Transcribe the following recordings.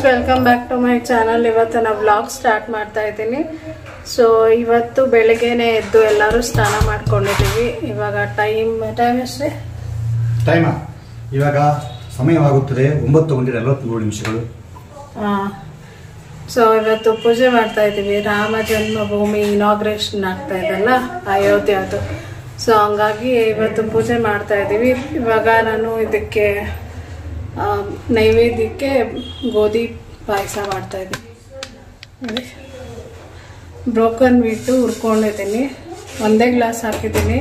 Welcome back to my channel. ಇವತ್ತು ನಾನು vlog start ಮಾಡ್ತಾ ಇದ್ದೀನಿ. ಸೊ ಇವತ್ತು ಬೆಳಗ್ಗೆನೇ ಎದ್ದು ಎಲ್ಲರೂ ಸ್ನಾನ ಮಾಡ್ಕೊಂಡಿದ್ದೀವಿ. ಇವಾಗ ಟೈಮ್ ಎಷ್ಟೇ ಇವಾಗ ಸಮಯವಾಗುತ್ತದೆ 9:43. ಸೊ ಇವತ್ತು ಪೂಜೆ ಮಾಡ್ತಾ ಇದ್ದೀವಿ. ರಾಮ ಜನ್ಮಭೂಮಿ ಇನಾಗ್ರೇಷನ್ ಆಗ್ತಾ ಇದೆಲ್ಲ ಅಯೋಧ್ಯೆ ಅದು. ಸೊ ಹಂಗಾಗಿ ಇವತ್ತು ಪೂಜೆ ಮಾಡ್ತಾ ಇದ್ದೀವಿ. ಇವಾಗ ನಾನು ಇದಕ್ಕೆ ನೈವೇದ್ಯಕ್ಕೆ ಗೋಧಿ ಪಾಯಸ ಮಾಡ್ತಾ ಇದ್ದೀನಿ. ಬ್ರೋಕನ್ ವೀಟು ಹುರ್ಕೊಂಡಿದ್ದೀನಿ. ಒಂದೇ ಗ್ಲಾಸ್ ಹಾಕಿದ್ದೀನಿ.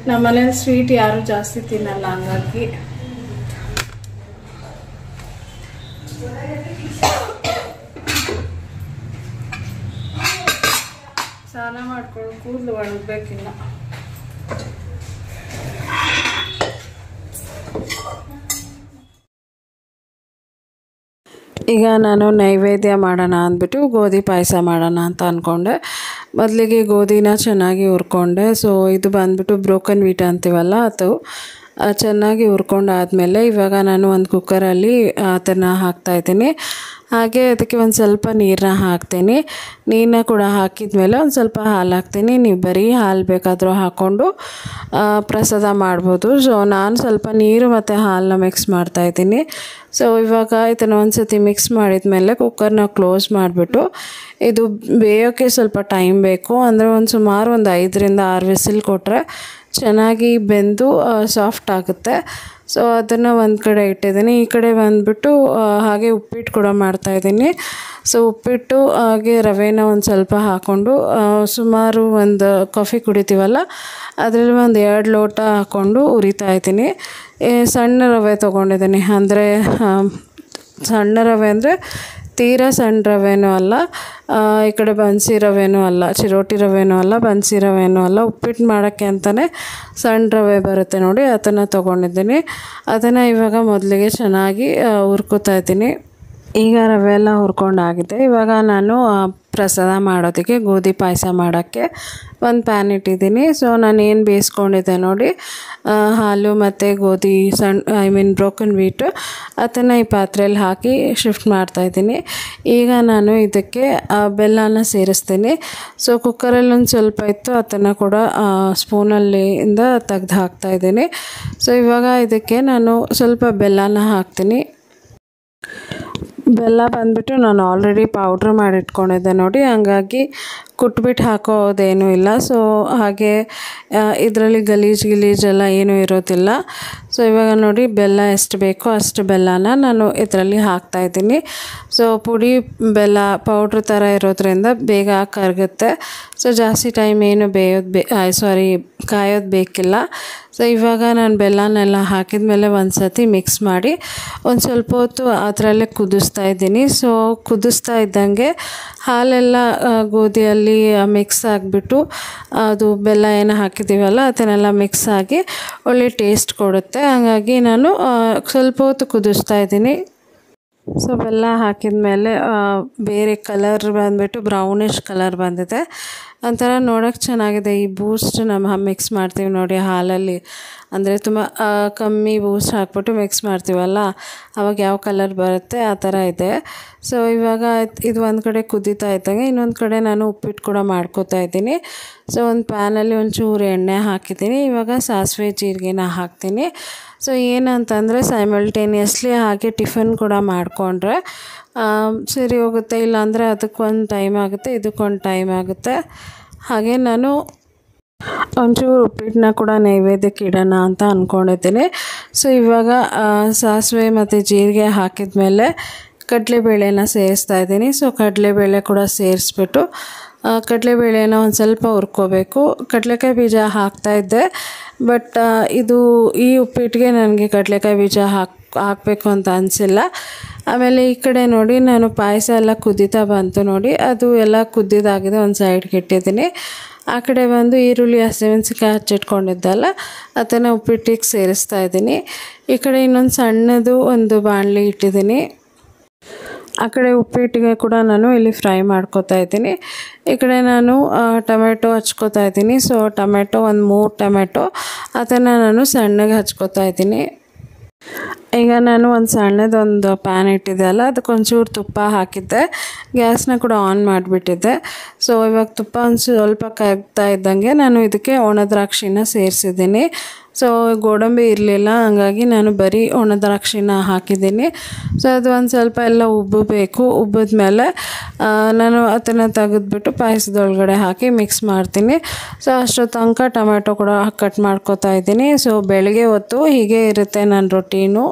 ನಮ್ಮ ಮನೇಲಿ ಸ್ವೀಟ್ ಯಾರು ಜಾಸ್ತಿ ತಿನ್ನಲ್ಲ, ಹಂಗಾಗಿ ಸ್ನಾನ ಮಾಡ್ಕೊಂಡು ಕೂದಲು ಒಣಗಬೇಕಿಲ್ಲ. ಈಗ ನಾನು ನೈವೇದ್ಯ ಮಾಡೋಣ ಅಂದ್ಬಿಟ್ಟು ಗೋಧಿ ಪಾಯಸ ಮಾಡೋಣ ಅಂತ ಅಂದ್ಕೊಂಡೆ. ಮೊದಲಿಗೆ ಗೋಧಿನ ಚೆನ್ನಾಗಿ ಹುರ್ಕೊಂಡೆ. ಸೊ ಇದು ಬಂದ್ಬಿಟ್ಟು ಬ್ರೋಕನ್ ವೀಟ್ ಅಂತೀವಲ್ಲ, ಅದು ಚೆನ್ನಾಗಿ ಹುರ್ಕೊಂಡಾದ್ಮೇಲೆ ಇವಾಗ ನಾನು ಒಂದು ಕುಕ್ಕರಲ್ಲಿ ಅದನ್ನು ಹಾಕ್ತಾಯಿದ್ದೀನಿ. ಹಾಗೆ ಅದಕ್ಕೆ ಒಂದು ಸ್ವಲ್ಪ ನೀರನ್ನ ಹಾಕ್ತೀನಿ. ನೀರನ್ನ ಕೂಡ ಹಾಕಿದ್ಮೇಲೆ ಒಂದು ಸ್ವಲ್ಪ ಹಾಲು ಹಾಕ್ತೀನಿ. ನೀವು ಬರೀ ಹಾಲು ಬೇಕಾದರೂ ಹಾಕ್ಕೊಂಡು ಪ್ರಸಾದ ಮಾಡ್ಬೋದು. ಸೊ ನಾನು ಸ್ವಲ್ಪ ನೀರು ಮತ್ತು ಹಾಲನ್ನ ಮಿಕ್ಸ್ ಮಾಡ್ತಾಯಿದ್ದೀನಿ. ಸೊ ಇವಾಗ ಇದನ್ನು ಒಂದು ಸತಿ ಮಿಕ್ಸ್ ಮಾಡಿದ್ಮೇಲೆ ಕುಕ್ಕರ್ನ ಕ್ಲೋಸ್ ಮಾಡಿಬಿಟ್ಟು ಇದು ಬೇಯೋಕ್ಕೆ ಸ್ವಲ್ಪ ಟೈಮ್ ಬೇಕು. ಅಂದರೆ ಸುಮಾರು ಒಂದು 5-6 ವಿಸಿಲ್ ಕೊಟ್ಟರೆ ಚೆನ್ನಾಗಿ ಬೆಂದು ಸಾಫ್ಟ್ ಆಗುತ್ತೆ. ಸೊ ಅದನ್ನು ಒಂದು ಕಡೆ ಇಟ್ಟಿದ್ದೀನಿ. ಈ ಕಡೆ ಬಂದುಬಿಟ್ಟು ಹಾಗೆ ಉಪ್ಪಿಟ್ಟು ಕೂಡ ಮಾಡ್ತಾಯಿದ್ದೀನಿ. ಸೊ ಉಪ್ಪಿಟ್ಟು ಹಾಗೆ ರವೆನ ಒಂದು ಸ್ವಲ್ಪ ಹಾಕ್ಕೊಂಡು ಸುಮಾರು ಒಂದು ಕಾಫಿ ಕುಡಿತೀವಲ್ಲ ಅದರಲ್ಲಿ ಒಂದು 2 ಲೋಟ ಹಾಕ್ಕೊಂಡು ಉರಿತಾಯಿದ್ದೀನಿ. ಸಣ್ಣ ರವೆ ತೊಗೊಂಡಿದ್ದೀನಿ. ಅಂದರೆ ಸಣ್ಣ ರವೆ ಅಂದರೆ ತೀರಾ ಸಣ್ಣ ರವೆನೂ ಅಲ್ಲ, ಈ ಕಡೆ ಬನ್ಸಿ ರವೆನೂ ಅಲ್ಲ, ಚಿರೋಟಿ ರವೆನೂ ಅಲ್ಲ, ಬನ್ಸಿ ರವೆನೂ ಅಲ್ಲ. ಉಪ್ಪಿಟ್ಟು ಮಾಡೋಕ್ಕೆ ಅಂತಲೇ ಸಣ್ಣ ರವೆ ಬರುತ್ತೆ ನೋಡಿ, ಅದನ್ನು ತೊಗೊಂಡಿದ್ದೀನಿ. ಅದನ್ನು ಇವಾಗ ಮೊದಲಿಗೆ ಚೆನ್ನಾಗಿ ಹುರ್ಕೋತಾ ಇದ್ದೀನಿ. ಈಗ ರವೆ ಎಲ್ಲ ಹುರ್ಕೊಂಡಾಗಿದೆ. ಇವಾಗ ನಾನು ಪ್ರಸಾದ ಮಾಡೋದಕ್ಕೆ ಗೋಧಿ ಪಾಯಸ ಮಾಡೋಕ್ಕೆ ಒಂದು ಪ್ಯಾನ್ ಇಟ್ಟಿದ್ದೀನಿ. ಸೊ ನಾನು ಏನು ಬೇಯಿಸ್ಕೊಂಡಿದ್ದೆ ನೋಡಿ, ಹಾಲು ಮತ್ತು ಗೋಧಿ ಬ್ರೋಕನ್ ವೀಟು ಅದನ್ನು ಈ ಪಾತ್ರೆಯಲ್ಲಿ ಹಾಕಿ ಶಿಫ್ಟ್ ಮಾಡ್ತಾಯಿದ್ದೀನಿ. ಈಗ ನಾನು ಇದಕ್ಕೆ ಬೆಲ್ಲನ ಸೇರಿಸ್ತೀನಿ. ಸೊ ಕುಕ್ಕರಲ್ಲಿ ಒಂದು ಸ್ವಲ್ಪ ಇತ್ತು, ಅದನ್ನು ಕೂಡ ಸ್ಪೂನಲ್ಲಿಂದ ತೆಗ್ದು ಹಾಕ್ತಾಯಿದ್ದೀನಿ. ಸೊ ಇವಾಗ ಇದಕ್ಕೆ ನಾನು ಸ್ವಲ್ಪ ಬೆಲ್ಲನ ಹಾಕ್ತೀನಿ. ಬೆಲ್ಲ ಬಂದುಬಿಟ್ಟು ನಾನು ಆಲ್ರೆಡಿ ಪೌಡ್ರ್ ಮಾಡಿಟ್ಕೊಂಡಿದ್ದೆ ನೋಡಿ, ಹಂಗಾಗಿ ಕುಟ್ಬಿಟ್ಟು ಹಾಕೋದೇನೂ ಇಲ್ಲ. ಸೊ ಹಾಗೆ ಇದರಲ್ಲಿ ಗಲೀಜೆಲ್ಲ ಏನೂ ಇರೋದಿಲ್ಲ. ಸೊ ಇವಾಗ ನೋಡಿ ಬೆಲ್ಲ ಎಷ್ಟು ಬೇಕೋ ಅಷ್ಟು ಬೆಲ್ಲನ ನಾನು ಇದರಲ್ಲಿ ಹಾಕ್ತಾಯಿದ್ದೀನಿ. ಸೊ ಪುಡಿ ಬೆಲ್ಲ ಪೌಡ್ರ್ ಥರ ಇರೋದ್ರಿಂದ ಬೇಗ ಕರಗುತ್ತೆ. ಸೊ ಜಾಸ್ತಿ ಟೈಮ್ ಏನು ಕಾಯೋದು ಬೇಕಿಲ್ಲ. ಸೊ ಇವಾಗ ನಾನು ಬೆಲ್ಲನೆಲ್ಲ ಹಾಕಿದ ಒಂದು ಸತಿ ಮಿಕ್ಸ್ ಮಾಡಿ ಒಂದು ಸ್ವಲ್ಪ ಹೊತ್ತು ಅದರಲ್ಲೇ ಕುದಿಸ್ತಾ ಇದ್ದೀನಿ. ಸೊ ಕುದಿಸ್ತಾ ಇದ್ದಂಗೆ ಹಾಲೆಲ್ಲ ಗೋಧಿಯಲ್ಲಿ ಮಿಕ್ಸ್ ಆಗಿಬಿಟ್ಟು ಅದು ಬೆಲ್ಲ ಏನು ಹಾಕಿದ್ದೀವಲ್ಲ ಅದನ್ನೆಲ್ಲ ಮಿಕ್ಸ್ ಆಗಿ ಒಳ್ಳೆ ಟೇಸ್ಟ್ ಕೊಡುತ್ತೆ. ಹಾಗಾಗಿ ನಾನು ಸ್ವಲ್ಪ ಹೊತ್ತು ಕುದಿಸ್ತಾ ಇದ್ದೀನಿ. ಸೊ ಬೆಲ್ಲ ಹಾಕಿದ ಮೇಲೆ ಬೇರೆ ಕಲರ್ ಬಂದುಬಿಟ್ಟು ಬ್ರೌನಿಷ್ ಕಲರ್ ಬಂದಿದೆ. ಒಂಥರ ನೋಡೋಕ್ಕೆ ಚೆನ್ನಾಗಿದೆ. ಈ ಬೂಸ್ಟ್ ನಮ್ಮ ಮಿಕ್ಸ್ ಮಾಡ್ತೀವಿ ನೋಡಿ ಹಾಲಲ್ಲಿ, ಅಂದರೆ ತುಂಬ ಕಮ್ಮಿ ಬೂಸ್ಟ್ ಹಾಕ್ಬಿಟ್ಟು ಮಿಕ್ಸ್ ಮಾಡ್ತೀವಲ್ಲ ಆವಾಗ ಯಾವ ಕಲರ್ ಬರುತ್ತೆ ಆ ಥರ ಇದೆ. ಸೊ ಇವಾಗ ಇದು ಒಂದು ಕಡೆ ಕುದೀತಾ ಇದ್ದಂಗೆ ಇನ್ನೊಂದು ಕಡೆ ನಾನು ಉಪ್ಪಿಟ್ಟು ಕೂಡ ಮಾಡ್ಕೋತಾ ಇದ್ದೀನಿ. ಸೊ ಒಂದು ಪ್ಯಾನಲ್ಲಿ ಒಂಚೂರು ಎಣ್ಣೆ ಹಾಕಿದ್ದೀನಿ. ಇವಾಗ ಸಾಸಿವೆ ಜೀರಿಗೆನ ಹಾಕ್ತೀನಿ. ಸೊ ಏನಂತಂದರೆ ಸೈಮಲ್ಟೇನಿಯಸ್ಲಿ ಹಾಗೆ ಟಿಫನ್ ಕೂಡ ಮಾಡಿಕೊಂಡ್ರೆ ಸರಿ ಹೋಗುತ್ತೆ. ಇಲ್ಲಾಂದರೆ ಅದಕ್ಕೊಂದು ಟೈಮ್ ಆಗುತ್ತೆ, ಇದಕ್ಕೊಂದು ಟೈಮ್ ಆಗುತ್ತೆ. ಹಾಗೆ ನಾನು ಒಂಚೂರು ಉಪ್ಪಿಟ್ಟನ್ನ ಕೂಡ ನೈವೇದ್ಯಕ್ಕೆ ಇಡೋಣ ಅಂತ ಅಂದ್ಕೊಂಡಿದ್ದೀನಿ. ಸೊ ಇವಾಗ ಸಾಸಿವೆ ಮತ್ತು ಜೀರಿಗೆ ಹಾಕಿದ ಮೇಲೆ ಕಡಲೆಬೇಳೆನ ಸೇರಿಸ್ತಾ ಇದ್ದೀನಿ. ಸೊ ಕಡಲೆಬೇಳೆ ಕೂಡ ಸೇರಿಸ್ಬಿಟ್ಟು ಕಡಲೆಬೇಳೆನ ಒಂದು ಸ್ವಲ್ಪ ಹುರ್ಕೋಬೇಕು. ಕಡಲೆಕಾಯಿ ಬೀಜ ಹಾಕ್ತಾಯಿದ್ದೆ, ಬಟ್ ಈ ಉಪ್ಪಿಟ್ಟಿಗೆ ನನಗೆ ಕಡಲೆಕಾಯಿ ಬೀಜ ಹಾಕಬೇಕು ಅಂತ ಅನಿಸಿಲ್ಲ. ಆಮೇಲೆ ಈ ಕಡೆ ನೋಡಿ ನಾನು ಪಾಯಸ ಎಲ್ಲ ಕುದೀತಾ ಬಂತು ನೋಡಿ, ಅದು ಎಲ್ಲ ಕುದ್ದಿದ್ದಾಗಿದೆ, ಒಂದು ಸೈಡ್ಗೆ ಇಟ್ಟಿದ್ದೀನಿ. ಆ ಕಡೆ ಬಂದು ಈರುಳ್ಳಿ ಹಸಿಮೆಣಸಿನ್ಕಾಯಿ ಹಚ್ಚಿಟ್ಕೊಂಡಿದ್ದಲ್ಲ ಅದನ್ನು ಉಪ್ಪಿಟ್ಟಿಗೆ ಸೇರಿಸ್ತಾ ಇದ್ದೀನಿ. ಈ ಕಡೆ ಇನ್ನೊಂದು ಸಣ್ಣದು ಒಂದು ಬಾಣಲಿ ಇಟ್ಟಿದ್ದೀನಿ. ಆ ಕಡೆ ಉಪ್ಪಿಟ್ಟಿಗೆ ಕೂಡ ನಾನು ಇಲ್ಲಿ ಫ್ರೈ ಮಾಡ್ಕೋತಾ ಇದ್ದೀನಿ. ಈ ಕಡೆ ನಾನು ಟೊಮೆಟೊ ಹಚ್ಕೋತಾ ಇದ್ದೀನಿ. ಸೊ ಟೊಮೆಟೊ ಒಂದು 3 ಟೊಮೆಟೊ ಅದನ್ನು ನಾನು ಸಣ್ಣಗೆ ಹಚ್ಕೋತಾ ಇದ್ದೀನಿ. ಈಗ ನಾನು ಒಂದು ಸಣ್ಣದೊಂದು ಪ್ಯಾನ್ ಇಟ್ಟಿದ್ದೆ ಅಲ್ಲ, ಅದಕ್ಕೊಂಚೂರು ತುಪ್ಪ ಹಾಕಿದ್ದೆ, ಗ್ಯಾಸ್ನ ಕೂಡ ಆನ್ ಮಾಡಿಬಿಟ್ಟಿದ್ದೆ. ಸೊ ಇವಾಗ ತುಪ್ಪ ಒಂದು ಸ್ವಲ್ಪ ಕರಗ್ತಾ ಇದ್ದಂಗೆ ನಾನು ಇದಕ್ಕೆ ಒಣ ದ್ರಾಕ್ಷಿನ ಸೇರಿಸಿದ್ದೀನಿ. ಸೊ ಗೋಡಂಬಿ ಇರಲಿಲ್ಲ, ಹಂಗಾಗಿ ನಾನು ಬರೀ ಒಣ ದ್ರಾಕ್ಷಿನ ಹಾಕಿದ್ದೀನಿ. ಸೊ ಅದು ಒಂದು ಸ್ವಲ್ಪ ಎಲ್ಲ ಉಬ್ಬಬೇಕು. ಉಬ್ಬಿದ್ಮೇಲೆ ನಾನು ಅದನ್ನು ತೆಗೆದ್ಬಿಟ್ಟು ಪಾಯಸದೊಳಗಡೆ ಹಾಕಿ ಮಿಕ್ಸ್ ಮಾಡ್ತೀನಿ. ಸೊ ಅಷ್ಟೋ ತನಕ ಟೊಮೆಟೊ ಕೂಡ ಕಟ್ ಮಾಡ್ಕೊತಾ ಇದ್ದೀನಿ. ಸೊ ಬೆಳಗ್ಗೆ ಹೊತ್ತು ಹೀಗೆ ಇರುತ್ತೆ ನನ್ನ ರೊಟೀನು.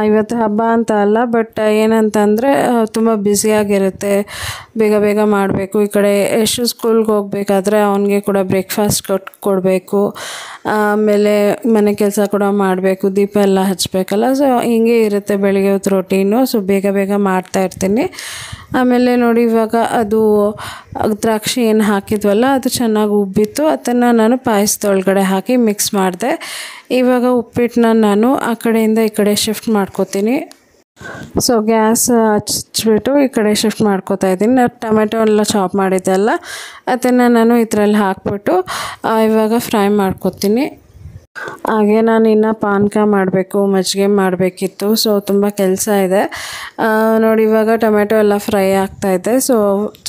ಇವತ್ತು ಹಬ್ಬ ಅಂತ ಅಲ್ಲ, ಬಟ್ ಏನಂತಂದರೆ ತುಂಬ ಬ್ಯುಸಿಯಾಗಿರುತ್ತೆ, ಬೇಗ ಬೇಗ ಮಾಡಬೇಕು. ಈ ಕಡೆ ಎಷ್ಟು ಸ್ಕೂಲ್ಗೆ ಹೋಗಬೇಕಾದ್ರೆ ಅವನಿಗೆ ಕೂಡ ಬ್ರೇಕ್ಫಾಸ್ಟ್ ಕೊಡಬೇಕು, ಆಮೇಲೆ ಮನೆ ಕೆಲಸ ಕೂಡ ಮಾಡಬೇಕು, ದೀಪ ಎಲ್ಲ ಹಚ್ಚಬೇಕಲ್ಲ. ಸೊ ಹಿಂಗೆ ಇರುತ್ತೆ ಬೆಳಿಗ್ಗೆ ಹೊತ್ತು ರೊಟೀನು. ಸೊ ಬೇಗ ಬೇಗ ಮಾಡ್ತಾಯಿರ್ತೀನಿ. ಆಮೇಲೆ ನೋಡಿ ಇವಾಗ ಅದು ದ್ರಾಕ್ಷಿ ಏನು ಹಾಕಿದ್ವಲ್ಲ ಅದು ಚೆನ್ನಾಗಿ ಉಬ್ಬಿತ್ತು. ಅದನ್ನು ನಾನು ಪಾಯಸದೊಳಗಡೆ ಹಾಕಿ ಮಿಕ್ಸ್ ಮಾಡಿದೆ. ಇವಾಗ ಉಪ್ಪಿಟ್ಟನ್ನ ನಾನು ಆ ಕಡೆಯಿಂದ ಈ ಕಡೆ ಶಿಫ್ಟ್ ಮಾಡ್ಕೋತೀನಿ. ಸೊ ಗ್ಯಾಸ್ ಹಚ್ಚಿಬಿಟ್ಟು ಈ ಕಡೆ ಶಿಫ್ಟ್ ಮಾಡ್ಕೋತಾ ಇದ್ದೀನಿ. ಟೊಮೆಟೊ ಎಲ್ಲ ಚಾಪ್ ಮಾಡಿದ್ದೆಲ್ಲ ಅದನ್ನು ನಾನು ಇದರಲ್ಲಿ ಹಾಕ್ಬಿಟ್ಟು ಇವಾಗ ಫ್ರೈ ಮಾಡ್ಕೋತೀನಿ. ಹಾಗೆ ನಾನು ಇನ್ನು ಪಾನಕ ಮಾಡಬೇಕು, ಮಜ್ಜಿಗೆ ಮಾಡಬೇಕಿತ್ತು. ಸೊ ತುಂಬ ಕೆಲಸ ಇದೆ. ನೋಡಿ ಇವಾಗ ಟೊಮೆಟೊ ಎಲ್ಲ ಫ್ರೈ ಆಗ್ತಾಯಿದೆ. ಸೊ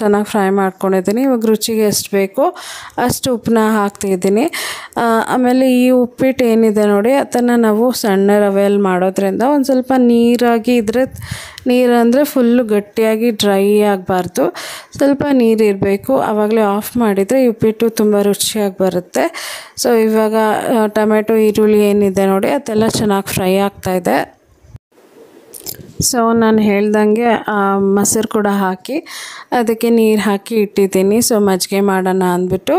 ಚೆನ್ನಾಗಿ ಫ್ರೈ ಮಾಡ್ಕೊಂಡಿದ್ದೀನಿ. ಇವಾಗ ರುಚಿಗೆ ಎಷ್ಟು ಬೇಕೋ ಅಷ್ಟು ಉಪ್ಪನ್ನ ಹಾಕ್ತಿದ್ದೀನಿ. ಆಮೇಲೆ ಈ ಉಪ್ಪಿಟ್ಟು ಏನಿದೆ ನೋಡಿ, ಅದನ್ನು ನಾವು ಸಣ್ಣ ರವೆಯಲ್ಲಿ ಮಾಡೋದ್ರಿಂದ ಒಂದು ಸ್ವಲ್ಪ ನೀರಾಗಿ ಇದ್ದರೆ, ನೀರಂದರೆ ಫುಲ್ಲು ಗಟ್ಟಿಯಾಗಿ ಡ್ರೈ ಆಗಬಾರ್ದು, ಸ್ವಲ್ಪ ನೀರಿರಬೇಕು. ಆವಾಗಲೇ ಆಫ್ ಮಾಡಿದರೆ ಉಪ್ಪಿಟ್ಟು ತುಂಬ ರುಚಿಯಾಗಿ ಬರುತ್ತೆ. ಸೊ ಇವಾಗ ಟೊಮೆಟೊ ಈರುಳ್ಳಿ ಏನಿದೆ ನೋಡಿ ಅದೆಲ್ಲ ಚೆನ್ನಾಗಿ ಫ್ರೈ ಆಗ್ತಾಯಿದೆ. ಸೊ ನಾನು ಹೇಳ್ದಂಗೆ ಮೊಸರು ಕೂಡ ಹಾಕಿ ಅದಕ್ಕೆ ನೀರು ಹಾಕಿ ಇಟ್ಟಿದ್ದೀನಿ. ಸೊ ಮಜ್ಜಿಗೆ ಮಾಡೋಣ ಅಂದ್ಬಿಟ್ಟು.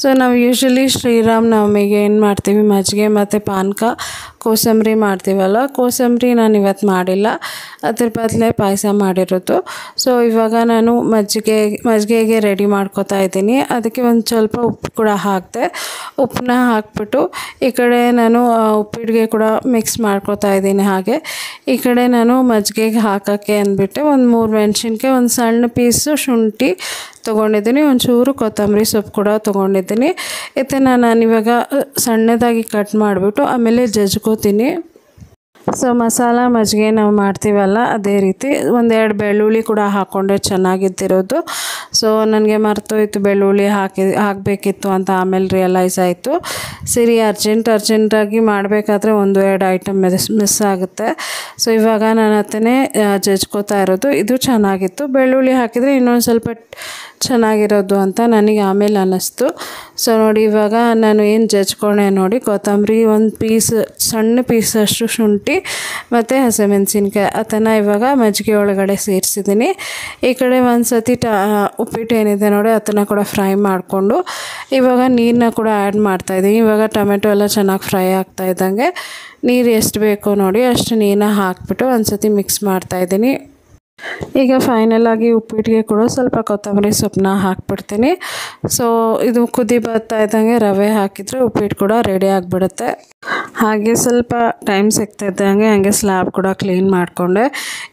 ಸೊ ನಾವು ಯೂಶ್ವಲಿ ಶ್ರೀರಾಮನವಮಿಗೆ ಏನು ಮಾಡ್ತೀವಿ, ಮಜ್ಜಿಗೆ ಮತ್ತು ಪಾನಕ ಕೋಸಂಬರಿ ಮಾಡ್ತೀವಲ್ಲ, ಕೋಸಂಬರಿ ನಾನು ಇವತ್ತು ಮಾಡಿಲ್ಲ, ಅದ್ರ ಬದಲೇ ಪಾಯಸ ಮಾಡಿರೋದು. ಸೊ ಇವಾಗ ನಾನು ಮಜ್ಜಿಗೆಗೆ ರೆಡಿ ಮಾಡ್ಕೋತಾ ಇದ್ದೀನಿ. ಅದಕ್ಕೆ ಒಂದು ಸ್ವಲ್ಪ ಉಪ್ಪು ಕೂಡ ಹಾಕಿದೆ. ಉಪ್ಪನ್ನ ಹಾಕ್ಬಿಟ್ಟು ಈ ಕಡೆ ನಾನು ಉಪ್ಪಿಟ್ಟಿಗೆ ಕೂಡ ಮಿಕ್ಸ್ ಮಾಡ್ಕೋತಾ ಇದ್ದೀನಿ. ಹಾಗೆ ಈ ಕಡೆ ನಾನು ಮಜ್ಜಿಗೆಗೆ ಹಾಕೋಕ್ಕೆ ಅಂದ್ಬಿಟ್ಟು ಒಂದು 3 ಮೆಣಸಿನ್ಕಾಯಿ, ಒಂದು ಸಣ್ಣ ಪೀಸು ಶುಂಠಿ ತೊಗೊಂಡಿದ್ದೀನಿ, ಒಂಚೂರು ಕೊತ್ತಂಬರಿ ಸೊಪ್ಪು ಕೂಡ ತೊಗೊಂಡಿದ್ದೀನಿ. ಇದನ್ನು ನಾನಿವಾಗ ಸಣ್ಣದಾಗಿ ಕಟ್ ಮಾಡಿಬಿಟ್ಟು ಆಮೇಲೆ ಜಜ್ಕೋತೀನಿ. ಸೊ ಮಸಾಲ ಮಜ್ಜಿಗೆ ನಾವು ಮಾಡ್ತೀವಲ್ಲ ಅದೇ ರೀತಿ 1-2 ಬೆಳ್ಳುಳ್ಳಿ ಕೂಡ ಹಾಕ್ಕೊಂಡ್ರೆ ಚೆನ್ನಾಗಿದ್ದಿರೋದು. ಸೊ ನನಗೆ ಮರ್ತೋಯ್ತು ಬೆಳ್ಳುಳ್ಳಿ ಹಾಕಬೇಕಿತ್ತು ಅಂತ ಆಮೇಲೆ ರಿಯಲೈಸ್ ಆಯಿತು. ಸರಿ, ಅರ್ಜೆಂಟಾಗಿ ಮಾಡಬೇಕಾದ್ರೆ 1-2 ಐಟಮ್ ಮಿಸ್ ಆಗುತ್ತೆ. ಸೊ ಇವಾಗ ನಾನು ಅದನ್ನೇ ಜಜ್ಕೋತಾ ಇರೋದು. ಇದು ಚೆನ್ನಾಗಿತ್ತು. ಬೆಳ್ಳುಳ್ಳಿ ಹಾಕಿದರೆ ಇನ್ನೊಂದು ಸ್ವಲ್ಪ ಚೆನ್ನಾಗಿರೋದು ಅಂತ ನನಗೆ ಆಮೇಲೆ ಅನ್ನಿಸ್ತು. ಸೊ ನೋಡಿ ಇವಾಗ ನಾನು ಏನು ಜಜ್ಕೊಂಡೆ ನೋಡಿ, ಕೊತ್ತಂಬರಿ, ಒಂದು ಸಣ್ಣ ಪೀಸಷ್ಟು ಶುಂಠಿ ಮತ್ತು ಹಸಿಮೆಣಸಿನ್ಕಾಯಿ ಅದನ್ನು ಇವಾಗ ಮಜ್ಜಿಗೆ ಒಳಗಡೆ ಸೇರಿಸಿದ್ದೀನಿ. ಈ ಕಡೆ ಒಂದು ಸತಿ ಉಪ್ಪಿಟ್ಟು ಏನಿದೆ ನೋಡಿ ಅದನ್ನು ಕೂಡ ಫ್ರೈ ಮಾಡಿಕೊಂಡು ಇವಾಗ ನೀರನ್ನ ಕೂಡ ಆ್ಯಡ್ ಮಾಡ್ತಾಯಿದ್ದೀನಿ. ಇವಾಗ ಟೊಮೆಟೊ ಎಲ್ಲ ಚೆನ್ನಾಗಿ ಫ್ರೈ ಆಗ್ತಾ ಇದ್ದಂಗೆ ನೀರು ಎಷ್ಟು ಬೇಕೋ ನೋಡಿ ಅಷ್ಟು ನೀರನ್ನ ಹಾಕ್ಬಿಟ್ಟು ಒಂದು ಸತಿ ಮಿಕ್ಸ್ ಮಾಡ್ತಾಯಿದ್ದೀನಿ. ಈಗ ಫೈನಲಾಗಿ ಉಪ್ಪಿಟ್ಟಿಗೆ ಕೂಡ ಸ್ವಲ್ಪ ಕೊತ್ತಂಬರಿ ಸೊಪ್ಪನ್ನ ಹಾಕ್ಬಿಡ್ತೀನಿ. ಸೊ ಇದು ಕುದಿ ಬರ್ತಾ ಇದ್ದಂಗೆ ರವೆ ಹಾಕಿದರೆ ಉಪ್ಪಿಟ್ಟು ಕೂಡ ರೆಡಿ ಆಗಿಬಿಡುತ್ತೆ. ಹಾಗೆ ಸ್ವಲ್ಪ ಟೈಮ್ ಸಿಗ್ತಾ ಇದ್ದಂಗೆ ಹಾಗೆ ಸ್ಲ್ಯಾಬ್ ಕೂಡ ಕ್ಲೀನ್ ಮಾಡಿಕೊಂಡೆ.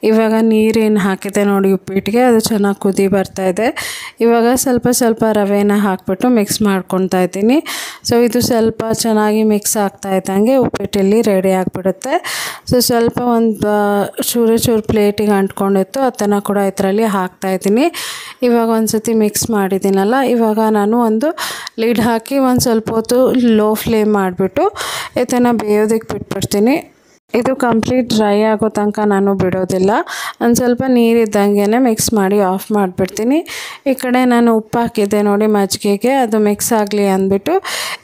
ಇವಾಗ ನೀರೇನು ಹಾಕಿದೆ ನೋಡಿ ಉಪ್ಪಿಟ್ಟಿಗೆ, ಅದು ಚೆನ್ನಾಗಿ ಕುದಿ ಬರ್ತಾಯಿದೆ. ಇವಾಗ ಸ್ವಲ್ಪ ರವೆನ ಹಾಕ್ಬಿಟ್ಟು ಮಿಕ್ಸ್ ಮಾಡ್ಕೊತಾ ಇದ್ದೀನಿ. ಸೊ ಇದು ಸ್ವಲ್ಪ ಚೆನ್ನಾಗಿ ಮಿಕ್ಸ್ ಆಗ್ತಾ ಇದ್ದಂಗೆ ಉಪ್ಪಿಟ್ಟಲ್ಲಿ ರೆಡಿ ಆಗಿಬಿಡುತ್ತೆ. ಸೊ ಸ್ವಲ್ಪ ಒಂದು ಚೂರು ಪ್ಲೇಟಿಗೆ ಅಂಟ್ಕೊಂಡಿತ್ತು, ಅದನ್ನು ಕೂಡ ಇದರಲ್ಲಿ ಹಾಕ್ತಾಯಿದ್ದೀನಿ. ಇವಾಗ ಒಂದು ಸತಿ ಮಿಕ್ಸ್ ಮಾಡಿದ್ದೀನಲ್ಲ, ಇವಾಗ ನಾನು ಒಂದು ಲಿಡ್ ಹಾಕಿ ಒಂದು ಸ್ವಲ್ಪ ಹೊತ್ತು ಲೋ ಫ್ಲೇಮ್ ಮಾಡಿಬಿಟ್ಟು ಇದನ್ನು ಬೇಯೋದಕ್ಕೆ ಬಿಟ್ಬಿಡ್ತೀನಿ. ಇದು ಕಂಪ್ಲೀಟ್ ಡ್ರೈ ಆಗೋ ತನಕ ನಾನು ಬಿಡೋದಿಲ್ಲ. ಒಂದು ಸ್ವಲ್ಪ ನೀರಿದ್ದಂಗೆ ಮಿಕ್ಸ್ ಮಾಡಿ ಆಫ್ ಮಾಡಿಬಿಡ್ತೀನಿ. ಈ ಕಡೆ ನಾನು ಉಪ್ಪು ಹಾಕಿದ್ದೆ ನೋಡಿ ಮಜ್ಜಿಗೆಗೆ, ಅದು ಮಿಕ್ಸ್ ಆಗಲಿ ಅಂದ್ಬಿಟ್ಟು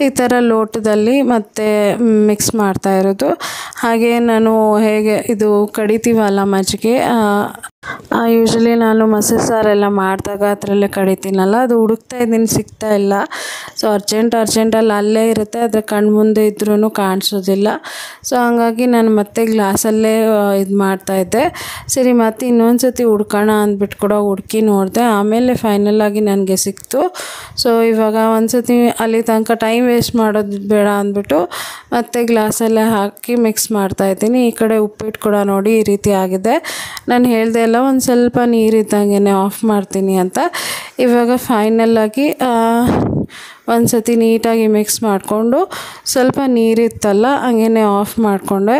ಈ ಥರ ಲೋಟದಲ್ಲಿ ಮತ್ತೆ ಮಿಕ್ಸ್ ಮಾಡ್ತಾ ಇರೋದು. ಹಾಗೆ ನಾನು ಹೇಗೆ ಇದು ಕಡಿತೀವಲ್ಲ ಮಜ್ಜಿಗೆ, ಯೂಶ್ವಲಿ ನಾನು ಮೊಸರು ಸಾರೆಲ್ಲ ಮಾಡಿದಾಗ ಅದರಲ್ಲೇ ಕಡಿತೀನಲ್ಲ, ಅದು ಹುಡುಕ್ತಾ ಇದ್ದೀನಿ, ಸಿಗ್ತಾ ಇಲ್ಲ. ಸೊ ಅರ್ಜೆಂಟಲ್ಲಿ ಅಲ್ಲೇ ಇರುತ್ತೆ, ಅದರ ಕಣ್ಣು ಮುಂದೆ ಇದ್ರೂ ಕಾಣಿಸೋದಿಲ್ಲ. ಸೊ ಹಂಗಾಗಿ ನಾನು ಮತ್ತೆ ಗ್ಲಾಸಲ್ಲೇ ಇದು ಮಾಡ್ತಾಯಿದ್ದೆ. ಸರಿ ಮತ್ತೆ ಇನ್ನೊಂದು ಸತಿ ಹುಡ್ಕೋಣ ಅಂದ್ಬಿಟ್ಟು ಕೂಡ ಹುಡುಕಿ ನೋಡಿದೆ. ಆಮೇಲೆ ಫೈನಲಾಗಿ ನನಗೆ ಸಿಕ್ತು. ಸೊ ಇವಾಗ ಒಂದು ಸತಿ ಅಲ್ಲಿ ತನಕ ಟೈಮ್ ವೇಸ್ಟ್ ಮಾಡೋದು ಬೇಡ ಅಂದ್ಬಿಟ್ಟು ಮತ್ತೆ ಗ್ಲಾಸಲ್ಲೇ ಹಾಕಿ ಮಿಕ್ಸ್ ಮಾಡ್ತಾಯಿದ್ದೀನಿ. ಈ ಕಡೆ ಉಪ್ಪಿಟ್ಟು ಕೂಡ ನೋಡಿ ಈ ರೀತಿ ಆಗಿದೆ. ನಾನು ಹೇಳ್ದೆ ಎಲ್ಲ ಒಂದು ಸ್ವಲ್ಪ ನೀರಿದ್ದಂಗೆ ಆಫ್ ಮಾಡ್ತೀನಿ ಅಂತ. ಇವಾಗ ಫೈನಲಾಗಿ ಒಂದು ಸತಿ ನೀಟಾಗಿ ಮಿಕ್ಸ್ ಮಾಡಿಕೊಂಡು ಸ್ವಲ್ಪ ನೀರಿತ್ತಲ್ಲ ಹಂಗೇ ಆಫ್ ಮಾಡಿಕೊಂಡೆ.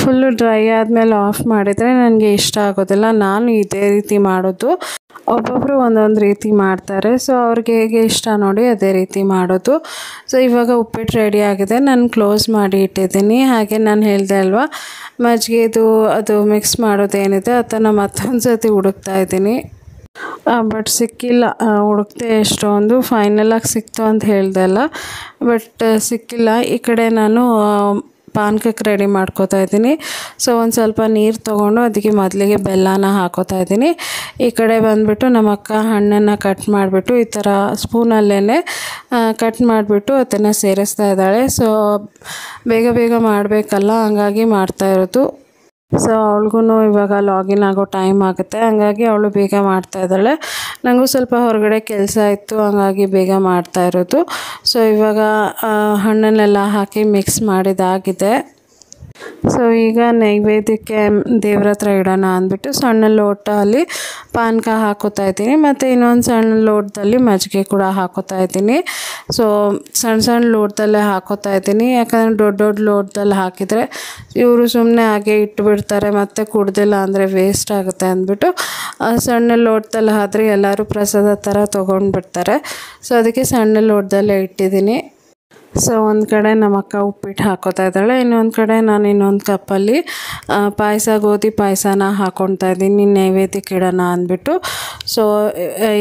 ಫುಲ್ಲು ಡ್ರೈ ಆದಮೇಲೆ ಆಫ್ ಮಾಡಿದರೆ ನನಗೆ ಇಷ್ಟ ಆಗೋದಿಲ್ಲ. ನಾನು ಇದೇ ರೀತಿ ಮಾಡೋದು. ಒಬ್ಬೊಬ್ಬರು ಒಂದೊಂದು ರೀತಿ ಮಾಡ್ತಾರೆ. ಸೊ ಅವ್ರಿಗೆ ಹೇಗೆ ಇಷ್ಟ ನೋಡಿ ಅದೇ ರೀತಿ ಮಾಡೋದು. ಸೊ ಇವಾಗ ಉಪ್ಪಿಟ್ಟು ರೆಡಿ ಆಗಿದೆ. ನಾನು ಕ್ಲೋಸ್ ಮಾಡಿ ಇಟ್ಟಿದ್ದೀನಿ. ಹಾಗೆ ನಾನು ಹೇಳಿದೆ ಅಲ್ವಾ, ಮಜ್ಜಿಗೆದು ಅದು ಮಿಕ್ಸ್ ಮಾಡೋದೇನಿದೆ ಅದನ್ನು ಮತ್ತೊಂದು ಸರ್ತಿ ಹುಡುಕ್ತಾ ಇದ್ದೀನಿ. ಬಟ್ ಸಿಕ್ಕಿಲ್ಲ. ಹುಡುಕ್ತೆ ಎಷ್ಟೊಂದು ಫೈನಲಾಗಿ ಸಿಕ್ತು ಅಂತ ಹೇಳ್ದೆ ಅಲ್ಲ, ಬಟ್ ಸಿಕ್ಕಿಲ್ಲ. ಈ ಕಡೆ ನಾನು ಪಾನಕಕ್ಕೆ ರೆಡಿ ಮಾಡ್ಕೋತಾ ಇದ್ದೀನಿ. ಸೊ ಒಂದು ಸ್ವಲ್ಪ ನೀರು ತೊಗೊಂಡು ಅದಕ್ಕೆ ಮೊದಲಿಗೆ ಬೆಲ್ಲನ ಹಾಕೋತಾ ಇದ್ದೀನಿ. ಈ ಕಡೆ ಬಂದುಬಿಟ್ಟು ನಮ್ಮ ಅಕ್ಕ ಹಣ್ಣನ್ನು ಕಟ್ ಮಾಡಿಬಿಟ್ಟು ಈ ಥರ ಸ್ಪೂನಲ್ಲೇ ಕಟ್ ಮಾಡಿಬಿಟ್ಟು ಅದನ್ನು ಸೇರಿಸ್ತಾ ಇದ್ದಾಳೆ. ಸೊ ಬೇಗ ಬೇಗ ಮಾಡಬೇಕಲ್ಲ, ಹಂಗಾಗಿ ಮಾಡ್ತಾ ಇರೋದು. ಸೊ ಅವಳಿಗೂ ಇವಾಗ ಲಾಗಿನ್ ಆಗೋ ಟೈಮ್ ಆಗುತ್ತೆ, ಹಂಗಾಗಿ ಅವಳು ಬೇಗ ಮಾಡ್ತಾ ಇದ್ದಾಳೆ. ನನಗೂ ಸ್ವಲ್ಪ ಹೊರಗಡೆ ಕೆಲಸ ಇತ್ತು, ಹಂಗಾಗಿ ಬೇಗ ಮಾಡ್ತಾ ಇರೋದು. ಸೊ ಇವಾಗ ಹಣ್ಣನ್ನೆಲ್ಲ ಹಾಕಿ ಮಿಕ್ಸ್ ಮಾಡಿದಾಗಿದೆ. ಸೊ ಈಗ ನೈವೇದ್ಯಕ್ಕೆ ದೇವ್ರ ಹತ್ರ ಇಡೋಣ ಅಂದ್ಬಿಟ್ಟು ಸಣ್ಣ ಲೋಟದಲ್ಲಿ ಪಾನಕ ಹಾಕೋತಾ ಇದ್ದೀನಿ, ಮತ್ತು ಇನ್ನೊಂದು ಸಣ್ಣ ಲೋಟದಲ್ಲಿ ಮಜ್ಜಿಗೆ ಕೂಡ ಹಾಕೋತಾ ಇದ್ದೀನಿ. ಸೊ ಸಣ್ಣ ಸಣ್ಣ ಲೋಟದಲ್ಲೇ ಹಾಕೋತಾ ಇದ್ದೀನಿ, ಯಾಕಂದರೆ ದೊಡ್ಡ ದೊಡ್ಡ ಲೋಟದಲ್ಲಿ ಹಾಕಿದರೆ ಇವರು ಸುಮ್ಮನೆ ಹಾಗೆ ಇಟ್ಟುಬಿಡ್ತಾರೆ, ಮತ್ತು ಕುಡ್ದಿಲ್ಲ ಅಂದರೆ ವೇಸ್ಟ್ ಆಗುತ್ತೆ ಅಂದ್ಬಿಟ್ಟು ಸಣ್ಣ ಲೋಟದಲ್ಲಿ ಆದರೆ ಎಲ್ಲರೂ ಪ್ರಸಾದ ಥರ ತೊಗೊಂಡ್ಬಿಡ್ತಾರೆ. ಸೊ ಅದಕ್ಕೆ ಸಣ್ಣ ಲೋಟದಲ್ಲೇ ಇಟ್ಟಿದ್ದೀನಿ. ಸೊ ಒಂದು ಕಡೆ ನಮ್ಮ ಅಕ್ಕ ಉಪ್ಪಿಟ್ಟು ಹಾಕೋತಾ ಇದ್ದಾಳೆ, ಇನ್ನೊಂದು ಕಡೆ ನಾನು ಇನ್ನೊಂದು ಕಪ್ಪಲ್ಲಿ ಗೋಧಿ ಪಾಯಸನ ಹಾಕ್ಕೊಳ್ತಾ ಇದ್ದೀನಿ ನೈವೇದ್ಯಕ್ಕೆ ಇಡೋಣ ಅಂದ್ಬಿಟ್ಟು. ಸೊ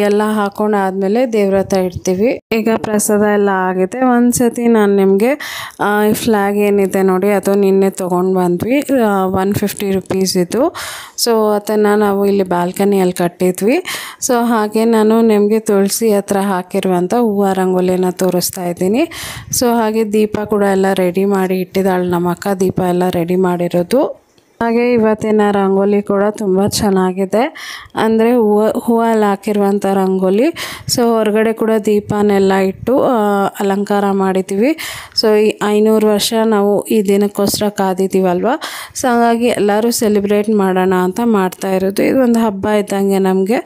ಎಲ್ಲ ಹಾಕೊಂಡು ಆದಮೇಲೆ ದೇವ್ರ ಹತ್ರ ಇಡ್ತೀವಿ. ಈಗ ಪ್ರಸಾದ ಎಲ್ಲ ಆಗಿದೆ. ಒಂದು ಸತಿ ನಾನು ನಿಮಗೆ ಫ್ಲ್ಯಾಗ್ ಏನಿದೆ ನೋಡಿ ಅದು ನಿನ್ನೆ ತೊಗೊಂಡು ಬಂದ್ವಿ, 150 ರುಪೀಸ್ ಇದು. ಸೊ ಅದನ್ನು ನಾವು ಇಲ್ಲಿ ಬಾಲ್ಕನಿಯಲ್ಲಿ ಕಟ್ಟಿದ್ವಿ. ಸೊ ಹಾಗೆ ನಾನು ನಿಮಗೆ ತುಳಸಿ ಹತ್ರ ಹಾಕಿರುವಂಥ ಹೂವು ರಂಗೋಲಿನ ತೋರಿಸ್ತಾ ಇದ್ದೀನಿ. ಸೊ ಹಾಗೆ ದೀಪ ಕೂಡ ಎಲ್ಲ ರೆಡಿ ಮಾಡಿ ಇಟ್ಟಿದ್ದಾಳೆ ನಮ್ಮ ಅಕ್ಕ, ದೀಪ ಎಲ್ಲ ರೆಡಿ ಮಾಡಿರೋದು. ಹಾಗೆ ಇವತ್ತಿನ ರಂಗೋಲಿ ಕೂಡ ತುಂಬ ಚೆನ್ನಾಗಿದೆ, ಅಂದರೆ ಹೂವಲ್ಲಿ ಹಾಕಿರುವಂಥ ರಂಗೋಲಿ. ಸೊ ಹೊರಗಡೆ ಕೂಡ ದೀಪನೆಲ್ಲ ಇಟ್ಟು ಅಲಂಕಾರ ಮಾಡಿದ್ದೀವಿ. ಸೊ ಈ 500 ವರ್ಷ ನಾವು ಈ ದಿನಕ್ಕೋಸ್ಕರ ಕಾದಿದ್ದೀವಲ್ವ, ಸೊ ಹಾಗಾಗಿ ಎಲ್ಲರೂ ಸೆಲೆಬ್ರೇಟ್ ಮಾಡೋಣ ಅಂತ ಮಾಡ್ತಾ ಇರೋದು. ಇದು ಒಂದು ಹಬ್ಬ ಇದ್ದಂಗೆ ನಮಗೆ.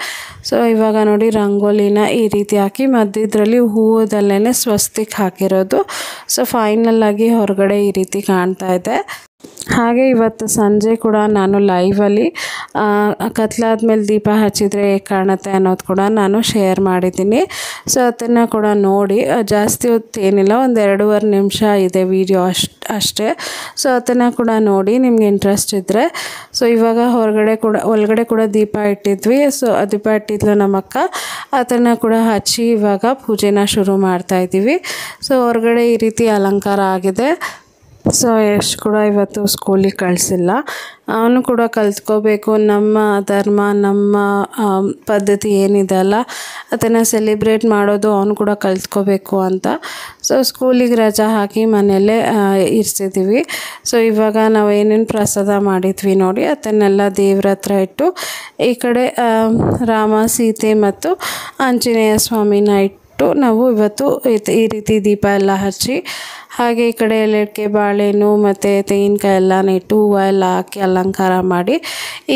ಸೊ ಇವಾಗ ನೋಡಿ ರಂಗೋಲಿನ ಈ ರೀತಿ ಹಾಕಿ ಮಧ್ಯದ್ರಲ್ಲಿ ಹೂವದಲ್ಲೇ ಸ್ವಸ್ತಿಕ್ ಹಾಕಿರೋದು. ಸೊ ಫೈನಲ್ಲಾಗಿ ಹೊರಗಡೆ ಈ ರೀತಿ ಕಾಣ್ತಾ ಇದೆ. ಹಾಗೆ ಇವತ್ತು ಸಂಜೆ ಕೂಡ ನಾನು ಲೈವಲ್ಲಿ ಕತ್ಲಾದ್ಮೇಲೆ ದೀಪ ಹಚ್ಚಿದರೆ ಹೇಗೆ ಕಾಣುತ್ತೆ ಅನ್ನೋದು ಕೂಡ ನಾನು ಶೇರ್ ಮಾಡಿದ್ದೀನಿ. ಸೊ ಅದನ್ನು ಕೂಡ ನೋಡಿ, ಜಾಸ್ತಿ ಹೊತ್ತು ಏನಿಲ್ಲ, ಒಂದು 2.5 ನಿಮಿಷ ಇದೆ ವಿಡಿಯೋ ಅಷ್ಟೇ. ಸೊ ಅದನ್ನು ಕೂಡ ನೋಡಿ ನಿಮ್ಗೆ ಇಂಟ್ರೆಸ್ಟ್ ಇದ್ದರೆ. ಸೊ ಇವಾಗ ಒಳಗಡೆ ಕೂಡ ದೀಪ ಇಟ್ಟಿದ್ವಿ. ಸೊ ದೀಪ ಇಟ್ಟಿದ್ಲು ನಮ್ಮ ಅಕ್ಕ, ಅದನ್ನು ಕೂಡ ಹಚ್ಚಿ ಇವಾಗ ಪೂಜೆನ ಶುರು ಮಾಡ್ತಾಯಿದ್ದೀವಿ. ಸೊ ಹೊರಗಡೆ ಈ ರೀತಿ ಅಲಂಕಾರ ಆಗಿದೆ. ಸೊ ಯಶ್ ಕೂಡ ಇವತ್ತು ಸ್ಕೂಲಿಗೆ ಕಳಿಸಿಲ್ಲ, ಅವನು ಕೂಡ ಕಲ್ತ್ಕೋಬೇಕು, ನಮ್ಮ ಧರ್ಮ ನಮ್ಮ ಪದ್ಧತಿ ಏನಿದೆ ಅಲ್ಲ ಅದನ್ನು ಸೆಲೆಬ್ರೇಟ್ ಮಾಡೋದು ಅವನು ಕೂಡ ಕಲ್ತ್ಕೋಬೇಕು ಅಂತ. ಸೊ ಸ್ಕೂಲಿಗೆ ರಜಾ ಹಾಕಿ ಮನೆಯಲ್ಲೇ ಇರಿಸಿದ್ದೀವಿ. ಸೊ ಇವಾಗ ನಾವು ಏನೇನು ಪ್ರಸಾದ ಮಾಡಿದ್ವಿ ನೋಡಿ ಅದನ್ನೆಲ್ಲ ದೇವ್ರ ಹತ್ರ ಇಟ್ಟು, ಈ ಕಡೆ ರಾಮ ಸೀತೆ ಮತ್ತು ಆಂಜನೇಯ ಸ್ವಾಮಿನ ಇಟ್ಟು ನಾವು ಇವತ್ತು ಈ ರೀತಿ ದೀಪ ಎಲ್ಲ ಹಚ್ಚಿ, ಹಾಗೆ ಈ ಕಡೆ ಎಲೆಕ್ಕೆ ಬಾಳೆಹಣ್ಣು ಮತ್ತು ತೆಂಗಿನಕಾಯಿ ಎಲ್ಲನೂ ಇಟ್ಟು ಹೂವು ಎಲ್ಲ ಹಾಕಿ ಅಲಂಕಾರ ಮಾಡಿ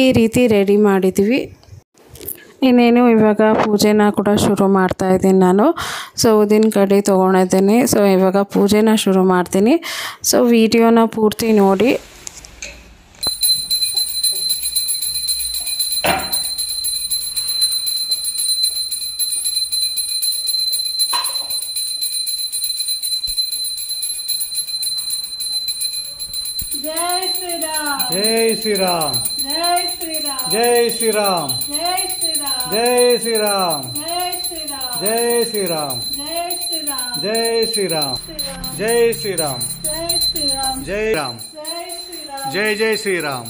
ಈ ರೀತಿ ರೆಡಿ ಮಾಡಿದ್ವಿ. ಇನ್ನೇನು ಇವಾಗ ಪೂಜೆನ ಕೂಡ ಶುರು ಮಾಡ್ತಾಯಿದ್ದೀನಿ ನಾನು. ಸೊ ಊದಿನ ಕಡ್ಡಿ ತೊಗೊಂಡಿದ್ದೀನಿ. ಸೊ ಇವಾಗ ಪೂಜೆನ ಶುರು ಮಾಡ್ತೀನಿ. ಸೊ ವಿಡಿಯೋನ ಪೂರ್ತಿ ನೋಡಿ. जय श्री राम, जय श्री राम, जय श्री राम, जय श्री राम, जय श्री राम, जय श्री राम, जय श्री राम, जय श्री राम, जय श्री राम, जय श्री राम, जय श्री राम, जय श्री राम, जय राम, जय श्री राम,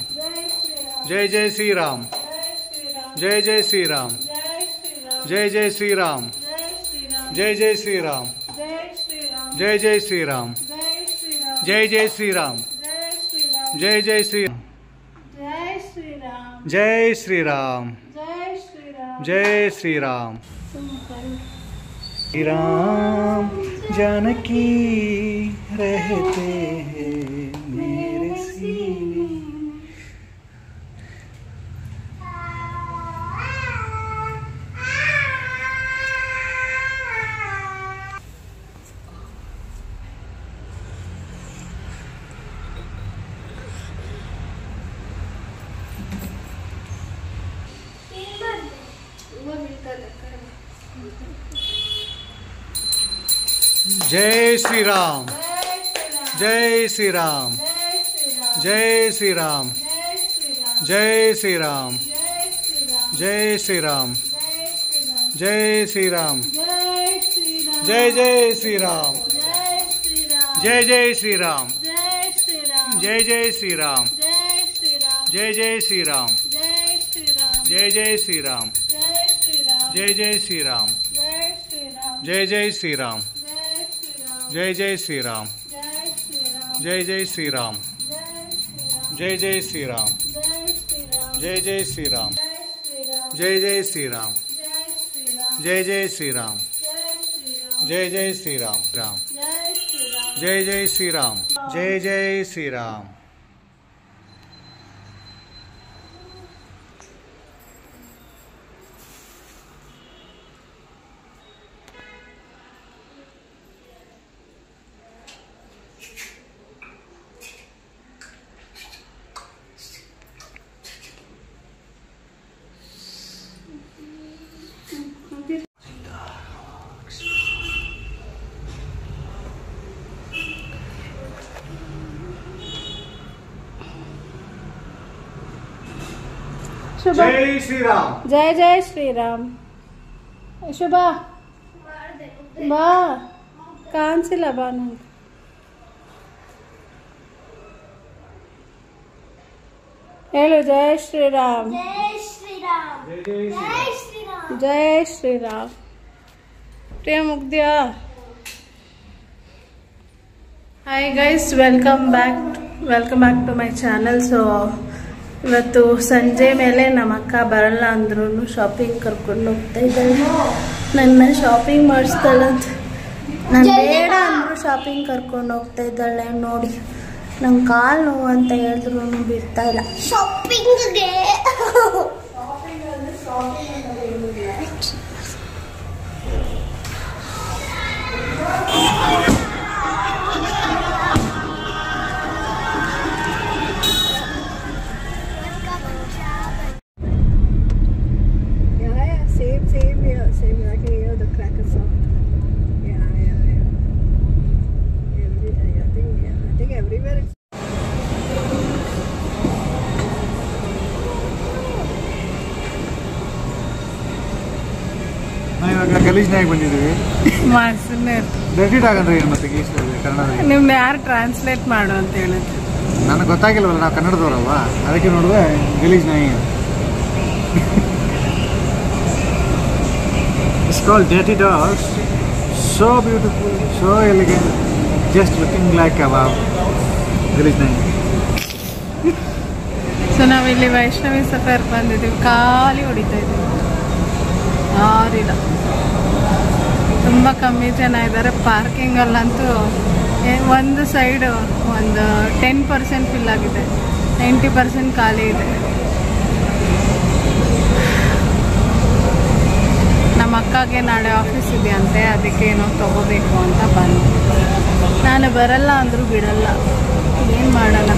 जय जय श्री राम, जय श्री राम, जय जय श्री राम, जय श्री राम, जय जय श्री राम, जय श्री राम, जय जय श्री राम, जय श्री राम, जय जय श्री राम, जय श्री राम, जय जय श्री राम, जय श्री राम, जय श्री राम, जय श्री जय श्री राम, राम, श्री राम जानकी रहते हैं मेरे सीने। जय श्री राम, जय श्री राम, जय श्री राम, जय श्री राम, जय श्री राम, जय श्री राम, जय जय श्री राम, जय जय श्री राम, जय जय श्री राम, जय जय श्री राम, जय जय श्री राम, जय जय श्री राम, जय जय श्री राम, जय जय श्री राम, जय जय श्री राम, जय जय श्री राम, जय जय श्री राम, जय जय श्री राम, जय जय श्री राम, जय जय श्री राम, राम, जय जय श्री राम, जय जय श्री राम. जय श्री राम, जय जय श्री राम. ಶುಭ ಬಾ ಕಾಣಿಸಿಲ್ಲ ಬಾ ನಂಗೆ. ಹೇಳು ಜಯ ಶ್ರೀರಾಮ್, ಜಯ ಶ್ರೀರಾಮ್. ಪ್ರಿಯ ಮುಗ್ದ್ಯಾ? Hi guys, welcome back to my channel. So ಇವತ್ತು ಸಂಜೆ ಮೇಲೆ ನಮ್ಮ ಅಕ್ಕ ಬರಲ್ಲ ಅಂದ್ರೂ ಶಾಪಿಂಗ್ ಕರ್ಕೊಂಡು ಹೋಗ್ತಾ ಇದ್ದಾಳೆ. ನನ್ನ ಶಾಪಿಂಗ್ ಮಾಡಿಸ್ತಾಳಂತ. ನಾನು ಬೇಡ ಅಂದರೂ ಶಾಪಿಂಗ್ ಕರ್ಕೊಂಡು ಹೋಗ್ತಾ ಇದ್ದಾಳೆ. ನೋಡಿ, ನಂಗೆ ಕಾಲು ನೋವು ಅಂತ ಹೇಳಿದ್ರು ಬಿಡ್ತಾ ಇಲ್ಲ ಶಾಪಿಂಗ್ಗೆ. Same. I can hear the cracker sound. Yeah. I think everywhere it's. ಇವಾಗ ಗಲೀಜ್ನಾಗಿ ಬಂದಿದ್ದೀವಿ. ಡೆಡಿಟ್ ಆಗಂದ್ರೆ ಏನು ಮತ್ತೆ ಕನ್ನಡದಲ್ಲಿ ನಿಮ್ನ ಯಾರು ಟ್ರಾನ್ಸ್ಲೇಟ್ ಮಾಡು ಅಂತ ಹೇಳಿದ್ರು? ನನಗೆ ಗೊತ್ತಾಗಿಲ್ವಲ್ಲ, ನಾವು ಕನ್ನಡದವರಲ್ವಾ, ಅದಕ್ಕೆ ನೋಡಿದ್ರೆ ಗಲೀಜ್ನಾಗಿ. It's called Dirty Dogs. So beautiful, so elegant, just looking like a wow. ಗಲೀಜ್ನಾಗಿ. ಸೊ ನಾವಿಲ್ಲಿ ವೈಷ್ಣವಿ ಸಫರ್ ಬಂದಿದ್ದೀವಿ. ಖಾಲಿ ಹೊಡಿತಾ ಇದ್ದೀವಿ, ಯಾರಿಲ್ಲ. ತುಂಬ ಕಮ್ಮಿ ಜನ ಇದ್ದಾರೆ. ಪಾರ್ಕಿಂಗಲ್ಲಂತೂ ಒಂದು ಸೈಡು ಒಂದು 10% ಫಿಲ್ ಆಗಿದೆ, 90% ಖಾಲಿ ಇದೆ. ನಮ್ಮ ಅಕ್ಕಗೆ ನಾಳೆ ಆಫೀಸ್ ಇದೆಯಂತೆ, ಅದಕ್ಕೆ ಏನೋ ತೊಗೋಬೇಕು ಅಂತ ಬಂದು. ನಾನು ಬರಲ್ಲ ಅಂದರೂ ಬಿಡಲ್ಲ, ಏನು ಮಾಡೋಣ.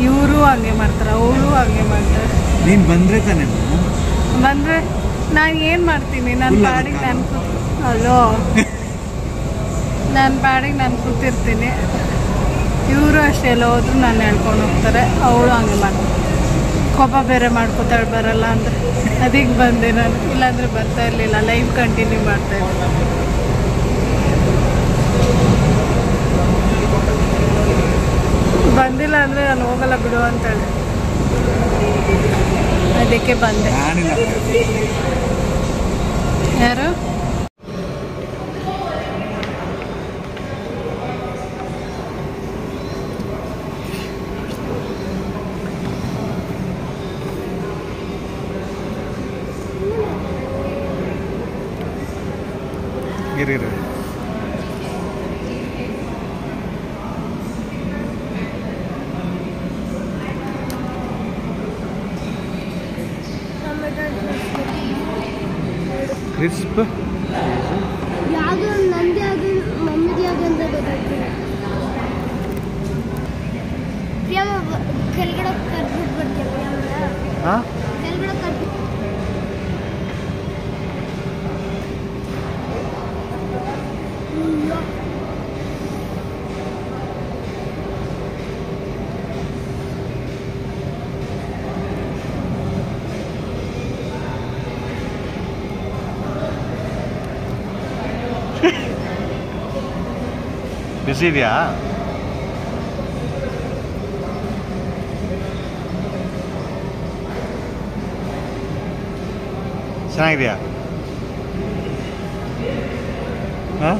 ಇವರು ಹಂಗೆ ಮಾಡ್ತಾರೆ, ಅವಳು ಹಂಗೆ ಮಾಡ್ತಾರೆ. ನೀನು ಬಂದರೆ ತಾನೇ ಬಂದರೆ ನಾನು ಏನು ಮಾಡ್ತೀನಿ? ನನ್ನ ಪಾಡಿಗೆ ನಾನು ನನ್ನ ಪಾಡಿಗೆ ನಾನು ಕೂತಿರ್ತೀನಿ. ಇವರು ಅಷ್ಟೇ, ಎಲ್ಲ ಹೋದ್ರು ನಾನು ಹೇಳ್ಕೊಂಡು ಹೋಗ್ತಾರೆ. ಅವಳು ಹಂಗೆ ಮಾಡ್ತಾರೆ, ಕೋಪ ಬೇರೆ ಮಾಡ್ಕೋತಾಳೆ ಬರಲ್ಲ ಅಂದರೆ. ಅದಕ್ಕೆ ಬಂದೆ ನಾನು, ಇಲ್ಲಾಂದರೆ ಬರ್ತಾ ಇರಲಿಲ್ಲ, ಲೈಫ್ ಕಂಟಿನ್ಯೂ ಮಾಡ್ತಾ ಇದ್ದೆ. ಬಂದಿಲ್ಲ ಅಂದರೆ ನಾನು ಹೋಗಲ್ಲ ಬಿಡು ಅಂತೇಳಿ, ಅದಕ್ಕೆ ಬಂದೆ. ಯಾರು? ಇರು ಕ್ರಿಸ್ಪ್ ಯಾವುದು ನಂದೇ ಅದು ಮಮ್ಮಿದು ಯಾವುದು ಅಂತ ಗೊತ್ತಾಗ್ತಿಲ್ಲ. ಪ್ರಿಯಮ್ಮ ಕೆಳಗಡೆ ಕರ್ಬಿಟ್ಟು ಬರ್ತೀಯ? ಪ್ರಿಯಮ್ಮ ಕೆಳಗಡೆ ಕರ್ಬಿಟ್ಟು ಬಿಸಿ ಇದೆಯಾ? ಚೆನ್ನಾಗಿದೆಯಾ? ಹಾಂ,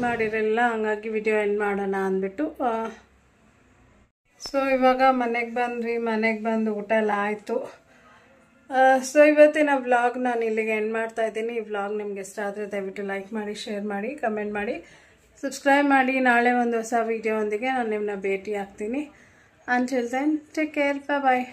ಮಾಡಿರಲಿಲ್ಲ, ಹಂಗಾಗಿ ವಿಡಿಯೋ ಎಂಡ್ ಮಾಡೋಣ ಅಂದ್ಬಿಟ್ಟು. ಸೊ ಇವಾಗ ಮನೆಗೆ ಬಂದು ಊಟ ಎಲ್ಲ ಆಯಿತು. ಸೊ ಇವತ್ತಿನ ವ್ಲಾಗ್ ನಾನು ಇಲ್ಲಿಗೆ ಎಂಡ್ ಮಾಡ್ತಾ ಇದ್ದೀನಿ. ಈ ವ್ಲಾಗ್ ನಿಮ್ಗೆ ಇಷ್ಟ ಆದರೆ ದಯವಿಟ್ಟು ಲೈಕ್ ಮಾಡಿ, ಶೇರ್ ಮಾಡಿ, ಕಮೆಂಟ್ ಮಾಡಿ, ಸಬ್ಸ್ಕ್ರೈಬ್ ಮಾಡಿ. ನಾಳೆ ಒಂದು ಹೊಸ ವಿಡಿಯೋ ಒಂದಿಗೆ ನಾನು ನಿಮ್ಮನ್ನ ಭೇಟಿ ಆಗ್ತೀನಿ. ಅಂಟಿಲ್ ದೆನ್ ಟೇಕ್ ಕೇರ್, ಬಾಯ್.